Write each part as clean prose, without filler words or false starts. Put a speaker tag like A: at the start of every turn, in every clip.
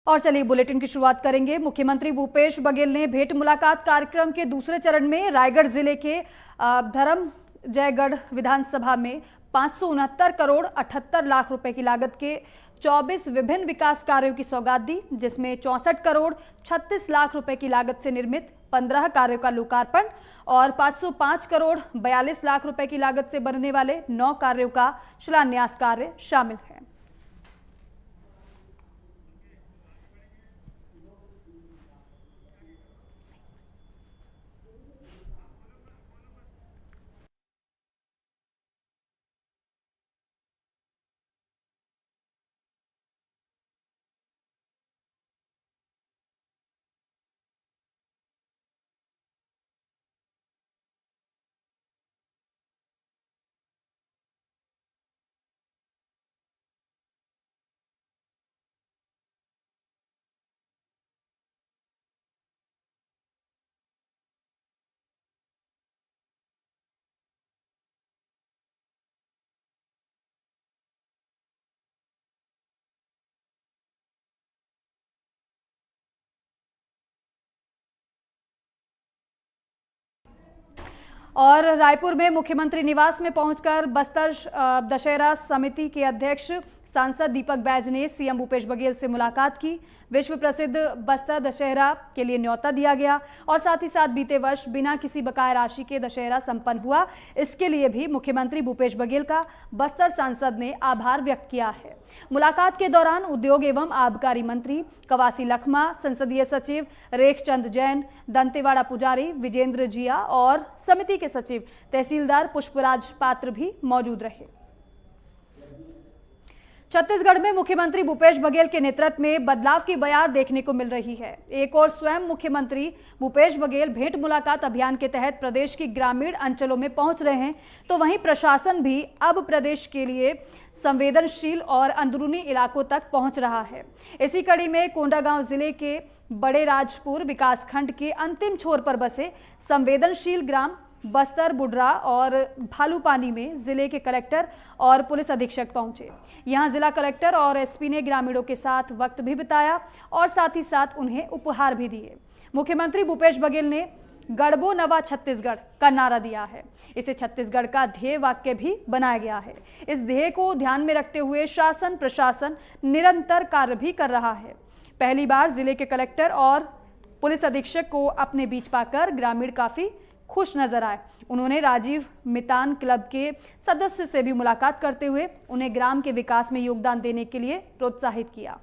A: और चलिए बुलेटिन की शुरुआत करेंगे। मुख्यमंत्री भूपेश बघेल ने भेंट मुलाकात कार्यक्रम के दूसरे चरण में रायगढ़ जिले के धर्मजयगढ़ विधानसभा में 569 करोड़ 78 लाख रुपए की लागत के 24 विभिन्न विकास कार्यों की सौगात दी, जिसमें 64 करोड़ 36 लाख रुपए की लागत से निर्मित 15 कार्यों का लोकार्पण और 505 करोड़ 42 लाख रुपए की लागत से बनने वाले 9 कार्यों का शिलान्यास कार्य शामिल है। और रायपुर में मुख्यमंत्री निवास में पहुंचकर बस्तर दशहरा समिति के अध्यक्ष सांसद दीपक बैज ने सीएम भूपेश बघेल से मुलाकात की। विश्व प्रसिद्ध बस्तर दशहरा के लिए न्योता दिया गया और साथ ही साथ बीते वर्ष बिना किसी बकाया राशि के दशहरा संपन्न हुआ, इसके लिए भी मुख्यमंत्री भूपेश बघेल का बस्तर सांसद ने आभार व्यक्त किया है। मुलाकात के दौरान उद्योग एवं आबकारी मंत्री कवासी लखमा, संसदीय सचिव रेखचंद जैन, दंतेवाड़ा पुजारी विजेंद्र जिया और समिति के सचिव तहसीलदार पुष्पराज पात्र भी मौजूद रहे। छत्तीसगढ़ में मुख्यमंत्री भूपेश बघेल के नेतृत्व में बदलाव की बयार देखने को मिल रही है। एक और स्वयं मुख्यमंत्री भूपेश बघेल भेंट मुलाकात अभियान के तहत प्रदेश की ग्रामीण अंचलों में पहुंच रहे हैं, तो वहीं प्रशासन भी अब प्रदेश के लिए संवेदनशील और अंदरूनी इलाकों तक पहुंच रहा है। इसी कड़ी में कोंडागांव जिले के बड़े राजपुर विकासखंड के अंतिम छोर पर बसे संवेदनशील ग्राम बस्तर बुडरा और भालूपानी में जिले के कलेक्टर और पुलिस अधीक्षक पहुंचे। यहां जिला कलेक्टर और एसपी ने ग्रामीणों के साथ वक्त भी बिताया और साथ ही साथ उन्हें उपहार भी दिए। मुख्यमंत्री भूपेश बघेल ने गढ़बो नवा छत्तीसगढ़ का नारा दिया है। इसे छत्तीसगढ़ का ध्येय वाक्य भी बनाया गया है। इस ध्येय को ध्यान में रखते हुए शासन प्रशासन निरंतर कार्य भी कर रहा है। पहली बार जिले के कलेक्टर और पुलिस अधीक्षक को अपने बीच पाकर ग्रामीण काफी खुश नजर आए। उन्होंने राजीव मितान क्लब के सदस्य से भी मुलाकात करते हुए उन्हें ग्राम के विकास में योगदान देने के लिए प्रोत्साहित किया।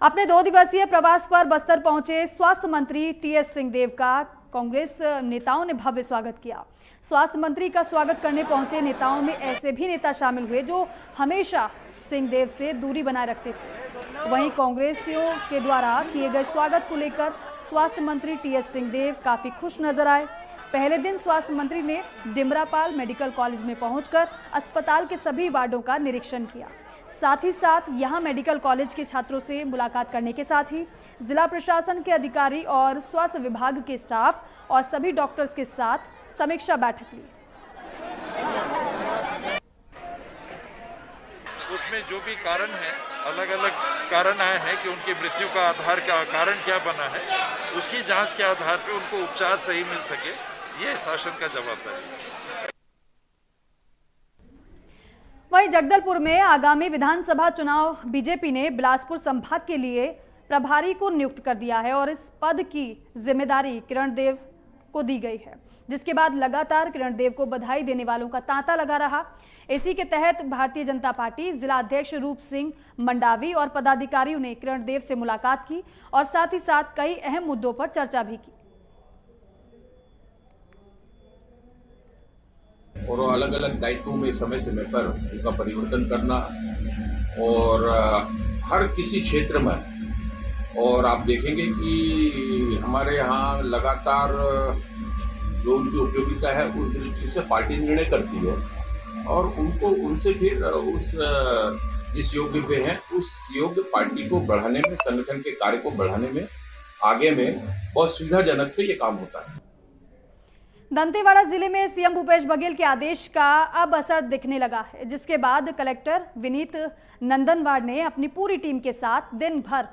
A: अपने 2 दिवसीय प्रवास पर बस्तर पहुंचे स्वास्थ्य मंत्री टीएस सिंहदेव का कांग्रेस नेताओं ने भव्य स्वागत किया। स्वास्थ्य मंत्री का स्वागत करने पहुंचे नेताओं में ऐसे भी नेता शामिल हुए जो हमेशा सिंहदेव से दूरी बनाए रखते थे। वहीं कांग्रेसियों के द्वारा किए गए स्वागत को लेकर स्वास्थ्य मंत्री टीएस सिंहदेव काफी खुश नजर आए। पहले दिन स्वास्थ्य मंत्री ने डिमरापाल मेडिकल कॉलेज में पहुंचकर अस्पताल के सभी वार्डों का निरीक्षण किया। साथ ही साथ यहां मेडिकल कॉलेज के छात्रों से मुलाकात करने के साथ ही जिला प्रशासन के अधिकारी और स्वास्थ्य विभाग के स्टाफ और सभी डॉक्टर्स के साथ समीक्षा बैठक ली।
B: उसमें जो भी कारण है, अलग अलग कारण आए हैं कि उनकी मृत्यु का आधार का कारण क्या बना है, उसकी जांच के आधार पर उनको उपचार सही मिल सके, ये शासन का जवाबदारी है।
A: वहीं जगदलपुर में आगामी विधानसभा चुनाव बीजेपी ने बिलासपुर संभाग के लिए प्रभारी को नियुक्त कर दिया है और इस पद की जिम्मेदारी किरण देव को दी गई है, जिसके बाद लगातार किरण देव को बधाई देने वालों का तांता लगा रहा। इसी के तहत भारतीय जनता पार्टी जिला अध्यक्ष रूप सिंह मंडावी और पदाधिकारियों ने किरण देव से मुलाकात की और साथ ही साथ कई अहम मुद्दों पर चर्चा भी की।
C: और अलग अलग दायित्वों में समय समय पर उनका परिवर्तन करना और हर किसी क्षेत्र में, और आप देखेंगे कि हमारे यहाँ लगातार जो उनकी उपयोगिता है उस दृष्टि से पार्टी निर्णय करती है और उनको उनसे फिर उस जिस योग्य पे हैं उस योग्य पार्टी को बढ़ाने में, संगठन के कार्य को बढ़ाने में आगे में बहुत सुविधाजनक से ये काम होता है।
A: दंतेवाड़ा जिले में सीएम भूपेश बघेल के आदेश का अब असर दिखने लगा है, जिसके बाद कलेक्टर विनीत नंदनवार ने अपनी पूरी टीम के साथ दिन भर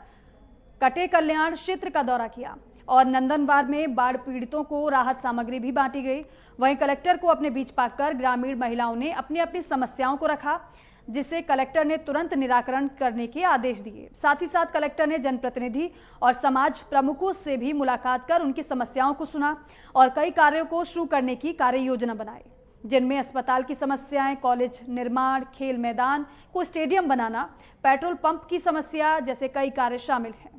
A: कटे कल्याण क्षेत्र का दौरा किया और नंदनवार में बाढ़ पीड़ितों को राहत सामग्री भी बांटी गई। वहीं कलेक्टर को अपने बीच पाकर ग्रामीण महिलाओं ने अपनी अपनी समस्याओं को रखा, जिसे कलेक्टर ने तुरंत निराकरण करने के आदेश दिए। साथ ही साथ कलेक्टर ने जनप्रतिनिधि और समाज प्रमुखों से भी मुलाकात कर उनकी समस्याओं को सुना और कई कार्यों को शुरू करने की कार्य योजना बनाई, जिनमें अस्पताल की समस्याएं, कॉलेज निर्माण, खेल मैदान को स्टेडियम बनाना, पेट्रोल पंप की समस्या जैसे कई कार्य शामिल हैं।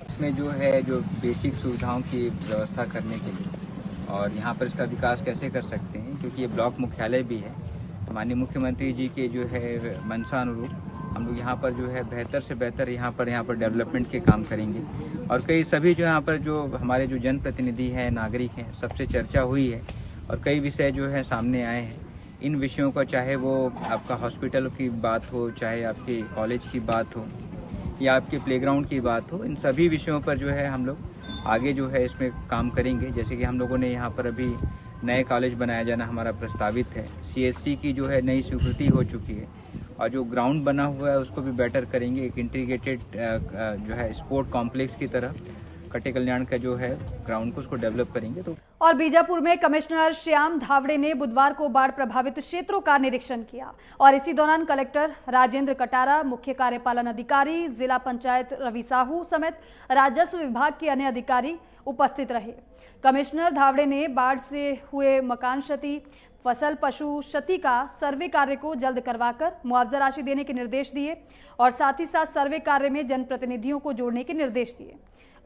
D: इसमें जो बेसिक सुविधाओं की व्यवस्था करने के लिए और यहाँ पर इसका विकास कैसे कर सकते हैं, क्योंकि ये ब्लॉक मुख्यालय भी है। माननीय मुख्यमंत्री जी के मंशा अनुरूप हम लोग यहाँ पर बेहतर से बेहतर यहाँ पर डेवलपमेंट के काम करेंगे और कई सभी यहाँ पर हमारे जनप्रतिनिधि हैं, नागरिक हैं, सबसे चर्चा हुई है और कई विषय सामने आए हैं। इन विषयों का चाहे वो आपका हॉस्पिटल की बात हो, चाहे आपके कॉलेज की बात हो या आपके प्लेग्राउंड की बात हो, इन सभी विषयों पर हम लोग आगे इसमें काम करेंगे। जैसे कि हम लोगों ने यहाँ पर अभी नए कॉलेज बनाया जाना हमारा प्रस्तावित है। सीएससी की नई स्वीकृति हो चुकी है और जो ग्राउंड बना हुआ है उसको भी बेटर करेंगे। एक इंटीग्रेटेड स्पोर्ट कॉम्प्लेक्स की तरह कटे कल्याण का ग्राउंड को उसको डेवलप करेंगे।
A: और बीजापुर में कमिश्नर श्याम धावड़े ने बुधवार को बाढ़ प्रभावित क्षेत्रों का निरीक्षण किया और इसी दौरान कलेक्टर राजेंद्र कटारा, मुख्य कार्यपालन अधिकारी, जिला पंचायत रवि साहू समेत राजस्व विभाग के अन्य अधिकारी उपस्थित रहे। कमिश्नर धावड़े ने बाढ़ से हुए मकान क्षति, फसल पशु क्षति का सर्वे कार्य को जल्द करवाकर मुआवजा राशि देने के निर्देश दिए और साथ ही साथ सर्वे कार्य में जनप्रतिनिधियों को जोड़ने के निर्देश दिए।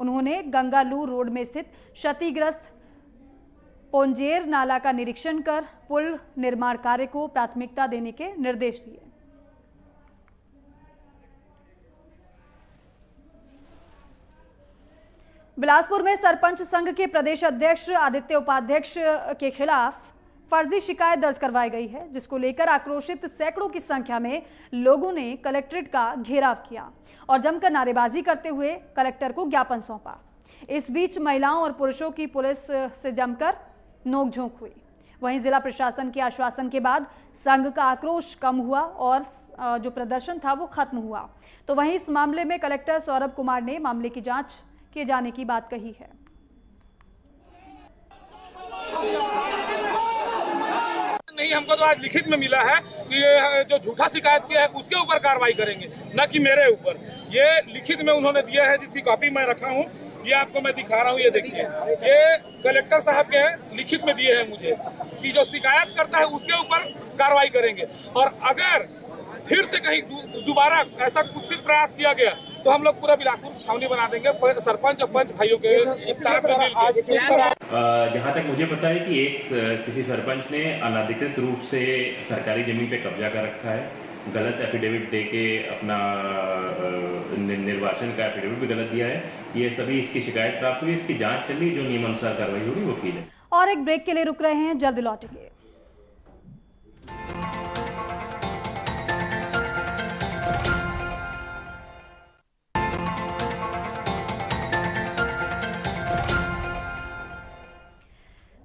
A: उन्होंने गंगालूर रोड में स्थित क्षतिग्रस्त पोंजेर नाला का निरीक्षण कर पुल निर्माण कार्य को प्राथमिकता देने के निर्देश दिए। बिलासपुर में सरपंच संघ के प्रदेश अध्यक्ष आदित्य उपाध्यक्ष के खिलाफ फर्जी शिकायत दर्ज करवाई गई है, जिसको लेकर आक्रोशित सैकड़ों की संख्या में लोगों ने कलेक्ट्रेट का घेराव किया और जमकर नारेबाजी करते हुए कलेक्टर को ज्ञापन सौंपा। इस बीच महिलाओं और पुरुषों की पुलिस से जमकर नोकझोंक हुई। वहीं जिला प्रशासन के आश्वासन के बाद संघ का आक्रोश कम हुआ और जो प्रदर्शन था वो खत्म हुआ। तो वहीं इस मामले में कलेक्टर सौरभ कुमार ने मामले की जांच किए जाने की बात कही है।
E: नहीं, हमको तो आज लिखित में मिला है कि ये जो झूठा शिकायत किया है उसके ऊपर कार्रवाई करेंगे, न कि मेरे ऊपर। ये लिखित में उन्होंने दिया है, जिसकी कॉपी मैं रखा हूँ। ये आपको मैं दिखा रहा हूँ, ये देखिए, ये कलेक्टर साहब के लिखित में दिए हैं मुझे कि जो शिकायत करता है उसके ऊपर कार्रवाई करेंगे और अगर फिर से कहीं दोबारा ऐसा कुत्सित प्रयास किया गया तो हम लोग पूरा बिलासपुर छावनी बना देंगे सरपंच और पंच भाइयों के साथ में मिलकर।
F: जहाँ तक मुझे पता है कि किसी सरपंच ने अनाधिकृत रूप से सरकारी जमीन पे कब्जा कर रखा है, गलत एफिडेविट दे के अपना निर्वाचन का एफिडेविट भी गलत दिया है। ये सभी इसकी शिकायत प्राप्त हुई, इसकी जांच चल रही, जो नियमानुसार कार्रवाई होगी वो की है।
A: और एक ब्रेक के लिए रुक रहे हैं, जल्द लौटेंगे।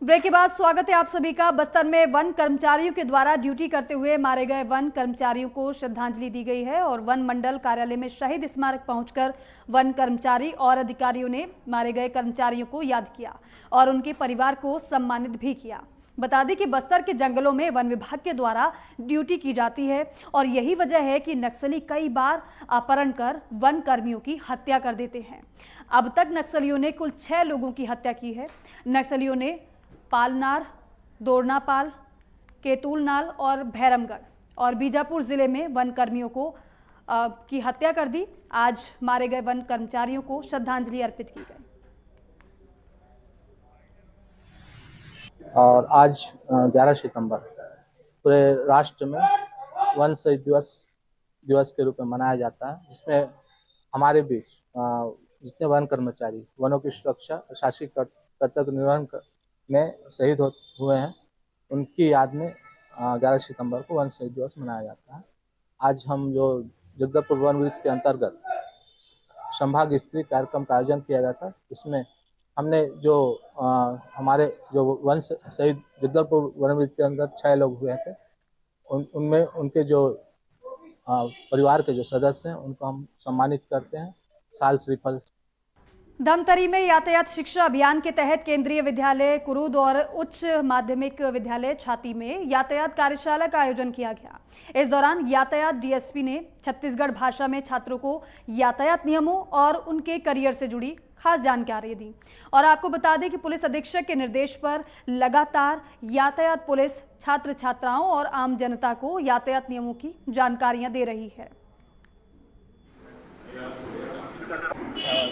A: ब्रेक के बाद स्वागत है आप सभी का। बस्तर में वन कर्मचारियों के द्वारा ड्यूटी करते हुए मारे गए वन कर्मचारियों को श्रद्धांजलि दी गई है और वन मंडल कार्यालय में शहीद स्मारक पहुंचकर वन कर्मचारी और अधिकारियों ने मारे गए कर्मचारियों को याद किया और उनके परिवार को सम्मानित भी किया। बता दें कि बस्तर के जंगलों में वन विभाग के द्वारा ड्यूटी की जाती है और यही वजह है कि नक्सली कई बार अपहरण कर वन कर्मियों की हत्या कर देते हैं। अब तक नक्सलियों ने कुल 6 लोगों की हत्या की है। नक्सलियों ने पालनार, दोरनापाल, केतुलनाल और भैरमगढ़ और बीजापुर जिले में वन कर्मियों को की हत्या कर दी। आज मारे गए वन कर्मचारियों को श्रद्धांजलि अर्पित की गई।
G: और आज 11 सितंबर पूरे राष्ट्र में वन शहीद दिवस के रूप में मनाया जाता है, जिसमें हमारे बीच जितने वन कर्मचारी वनों की सुरक्षा और शासकीय कर्तव्य निर्वहन में शहीद हुए हैं, उनकी याद में 11 सितंबर को वन शहीद दिवस मनाया जाता है। आज हम जो जगदलपुर वन वृत्त के अंतर्गत संभाग स्तरीय कार्यक्रम का आयोजन किया गया था, इसमें हमने जो हमारे जो वन शहीद जगदलपुर वनविद्युत के अंदर 6 लोग हुए थे, उनमें उनके जो परिवार के जो सदस्य हैं उनको हम सम्मानित करते हैं साल श्रीफल।
A: धमतरी में यातायात शिक्षा अभियान के तहत केंद्रीय विद्यालय कुरूद और उच्च माध्यमिक विद्यालय छाती में यातायात कार्यशाला का आयोजन किया गया। इस दौरान यातायात डीएसपी ने छत्तीसगढ़ भाषा में छात्रों को यातायात नियमों और उनके करियर से जुड़ी खास जानकारी दी। और आपको बता दें कि पुलिस अधीक्षक के निर्देश पर लगातार यातायात पुलिस छात्र छात्राओं और आम जनता को यातायात नियमों की जानकारियां दे रही है।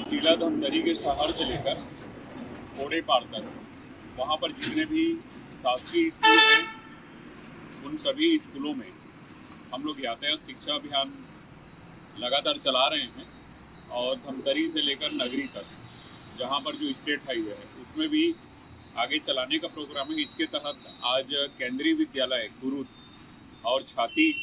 H: जिला धमतरी के शहर से लेकर कोड़े पार तक वहाँ पर जितने भी शासकीय स्कूल हैं उन सभी स्कूलों में हम लोग यातायात शिक्षा अभियान लगातार चला रहे हैं। और धमतरी से लेकर नगरी तक जहाँ पर जो स्टेट हाईवे है उसमें भी आगे चलाने का प्रोग्राम है। इसके तहत आज केंद्रीय विद्यालय कुरूद और छाती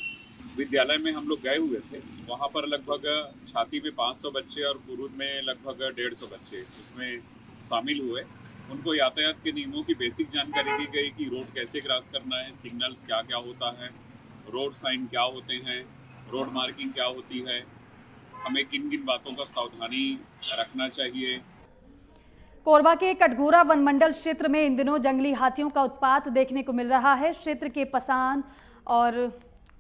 H: विद्यालय में हम लोग गए हुए थे। वहाँ पर लगभग छाती में 500 बच्चे और कुरूद में लगभग 150 बच्चे इसमें शामिल हुए। उनको यातायात के नियमों की बेसिक जानकारी दी गई कि रोड कैसे क्रॉस करना है, सिग्नल्स क्या क्या होता है, रोड साइन क्या होते हैं, रोड मार्किंग क्या होती है, हमें किन किन बातों का सावधानी रखना चाहिए।
A: कोरबा के कटघोरा वन मंडल क्षेत्र में इन दिनों जंगली हाथियों का उत्पात देखने को मिल रहा है। क्षेत्र के पसान और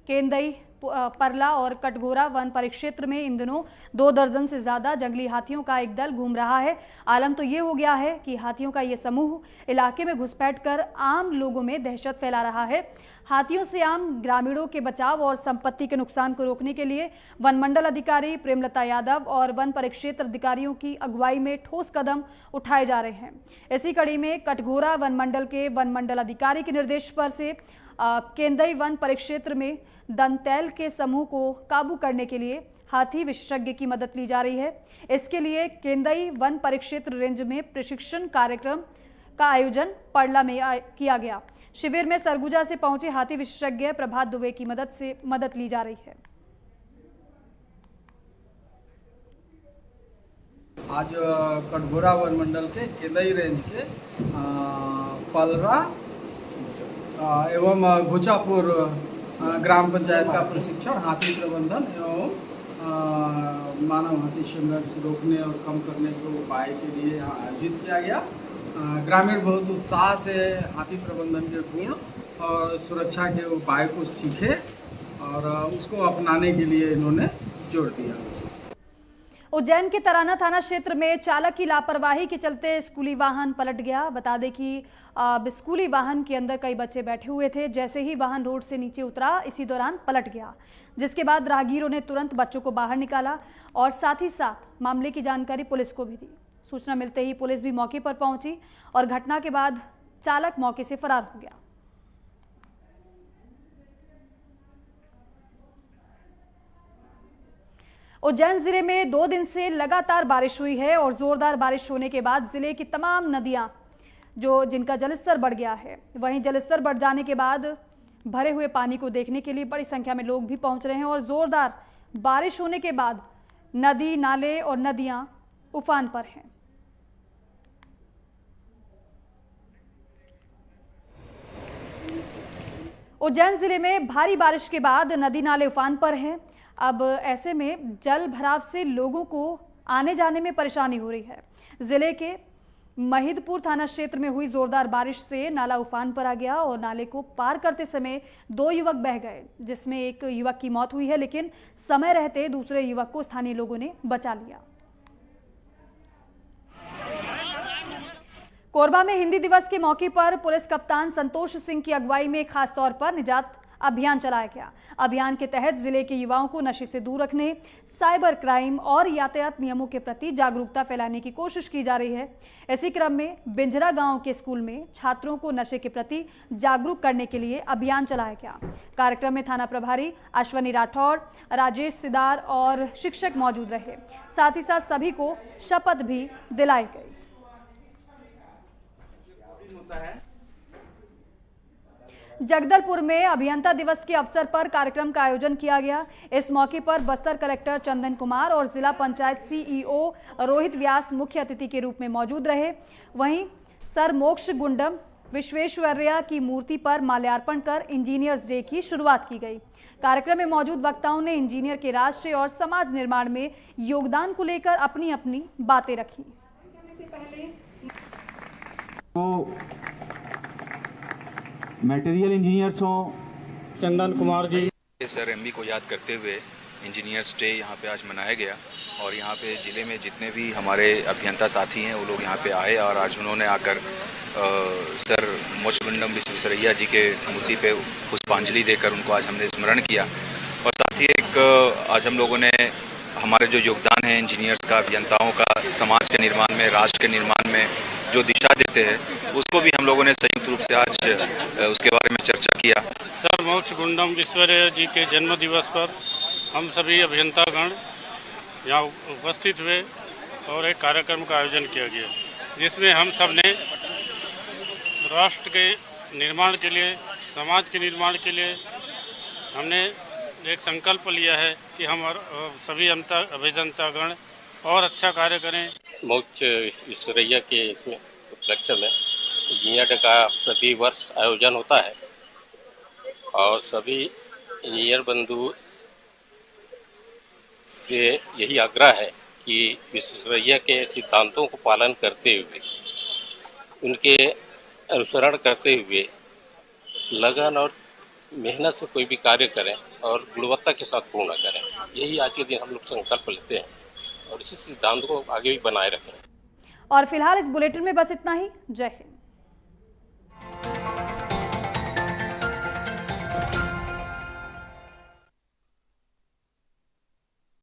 A: केंदई, परला और कटघोरा वन परिक्षेत्र में इन दिनों 2 दर्जन से ज्यादा जंगली हाथियों का एक दल घूम रहा है। आलम तो ये हो गया है कि हाथियों का ये समूह इलाके में घुसपैठ कर आम लोगों में दहशत फैला रहा है। हाथियों से आम ग्रामीणों के बचाव और संपत्ति के नुकसान को रोकने के लिए वन मंडल अधिकारी प्रेमलता यादव और वन परिक्षेत्र अधिकारियों की अगुवाई में ठोस कदम उठाए जा रहे हैं। इसी कड़ी में कटघोरा वन मंडल के वन मंडल अधिकारी के निर्देश पर से केंदई वन परिक्षेत्र में दंतैल के समूह को काबू करने के लिए हाथी विशेषज्ञ की मदद ली जा रही है। इसके लिए केंदई वन परिक्षेत्र रेंज में प्रशिक्षण कार्यक्रम का आयोजन पड़ला में किया गया। शिविर में सरगुजा से पहुंचे हाथी विशेषज्ञ प्रभात दुबे की मदद ली जा रही है।
I: आज कटघोरा वन मंडल के केंदई रेंज के पलरा एवं घोचापुर ग्राम पंचायत का प्रशिक्षण हाथी प्रबंधन एवं मानव हाथी संघर्ष रोकने और कम करने के उपाय के लिए यहाँ आयोजित किया गया। ग्रामीण बहुत उत्साह से हाथी प्रबंधन के गुण और सुरक्षा के उपाय को सीखे और उसको अपनाने के लिए इन्होंने जोर दिया।
A: उज्जैन के तराना थाना क्षेत्र में चालक की लापरवाही के चलते स्कूली वाहन पलट गया। बता दें कि स्कूली वाहन के अंदर कई बच्चे बैठे हुए थे। जैसे ही वाहन रोड से नीचे उतरा इसी दौरान पलट गया, जिसके बाद राहगीरों ने तुरंत बच्चों को बाहर निकाला और साथ ही साथ मामले की जानकारी पुलिस को भी दी। सूचना मिलते ही पुलिस भी मौके पर पहुंची और घटना के बाद चालक मौके से फरार हो गया। उज्जैन जिले में 2 दिन से लगातार बारिश हुई है और जोरदार बारिश होने के बाद जिले की तमाम नदियां जिनका जलस्तर बढ़ गया है, वहीं जलस्तर बढ़ जाने के बाद भरे हुए पानी को देखने के लिए बड़ी संख्या में लोग भी पहुंच रहे हैं और जोरदार बारिश होने के बाद नदी, नाले और नदियां उफान पर हैं। उज्जैन जिले में भारी बारिश के बाद नदी नाले उफान पर हैं। अब ऐसे में जल भराव से लोगों को आने जाने में परेशानी हो रही है। जिले के महिदपुर थाना क्षेत्र में हुई जोरदार बारिश से नाला उफान पर आ गया और नाले को पार करते समय 2 युवक बह गए, जिसमें एक युवक की मौत हुई है, लेकिन समय रहते दूसरे युवक को स्थानीय लोगों ने बचा लिया। कोरबा में हिंदी दिवस के मौके पर पुलिस कप्तान संतोष सिंह की अगुवाई में खास तौर पर निजात अभियान चलाया गया। अभियान के तहत जिले के युवाओं को नशे से दूर रखने, साइबर क्राइम और यातायात नियमों के प्रति जागरूकता फैलाने की कोशिश की जा रही है। इसी क्रम में बिंजरा गांव के स्कूल में छात्रों को नशे के प्रति जागरूक करने के लिए अभियान चलाया गया। कार्यक्रम में थाना प्रभारी अश्वनी राठौड़, राजेश सिदार और शिक्षक मौजूद रहे। साथ ही साथ सभी को शपथ भी दिलाई गई। जगदलपुर में अभियंता दिवस के अवसर पर कार्यक्रम का आयोजन किया गया। इस मौके पर बस्तर कलेक्टर चंदन कुमार और जिला पंचायत सीईओ रोहित व्यास मुख्य अतिथि के रूप में मौजूद रहे। वहीं सर मोक्ष गुंडम विश्वेश्वरैया की मूर्ति पर माल्यार्पण कर इंजीनियर्स डे की शुरुआत की गई। कार्यक्रम में मौजूद वक्ताओं ने इंजीनियर के राष्ट्र और समाज निर्माण में योगदान को लेकर अपनी अपनी बातें रखी।
J: मटेरियल इंजीनियर्स हों,
E: चंदन कुमार जी,
K: सर एमबी को याद करते हुए इंजीनियर्स डे यहाँ पे आज मनाया गया और यहाँ पे ज़िले में जितने भी हमारे अभियंता साथी हैं वो लोग यहाँ पे आए और आज उन्होंने आकर सर मोक्षगुंडम विश्वेश्वरैया जी के मूर्ति पे पुष्पांजलि देकर उनको आज हमने स्मरण किया। और साथ ही एक आज हम लोगों ने हमारे जो योगदान है इंजीनियर्स का, अभियंताओं का, समाज के निर्माण में, राष्ट्र के निर्माण में जो दिशा देते हैं उसको भी हम लोगों ने संयुक्त रूप से आज उसके बारे में चर्चा किया।
E: सर मोक्ष गुंडम विश्वेश्वरैया जी के जन्म दिवस पर हम सभी अभियंतागण यहाँ उपस्थित हुए और एक कार्यक्रम का आयोजन किया गया, जिसमें हम सब ने राष्ट्र के निर्माण के लिए, समाज के निर्माण के लिए हमने एक संकल्प लिया है कि हम सभी अभियंतागण और अच्छा कार्य करें।
L: मोक्ष विश्वेश्वरैया के इसमें उपलक्ष्य में इंजीनियर डे का प्रति वर्ष आयोजन होता है और सभी इंजीनियर बंधु से यही आग्रह है कि विश्वेश्वरैया के सिद्धांतों को पालन करते हुए, उनके अनुसरण करते हुए लगन और मेहनत से कोई भी कार्य करें और गुणवत्ता के साथ पूर्ण करें। यही आज के दिन हम लोग संकल्प लेते हैं और इसी सिद्धांत को आगे भी बनाए रखें।
A: और फिलहाल इस बुलेटिन में बस इतना ही। जय हिंद।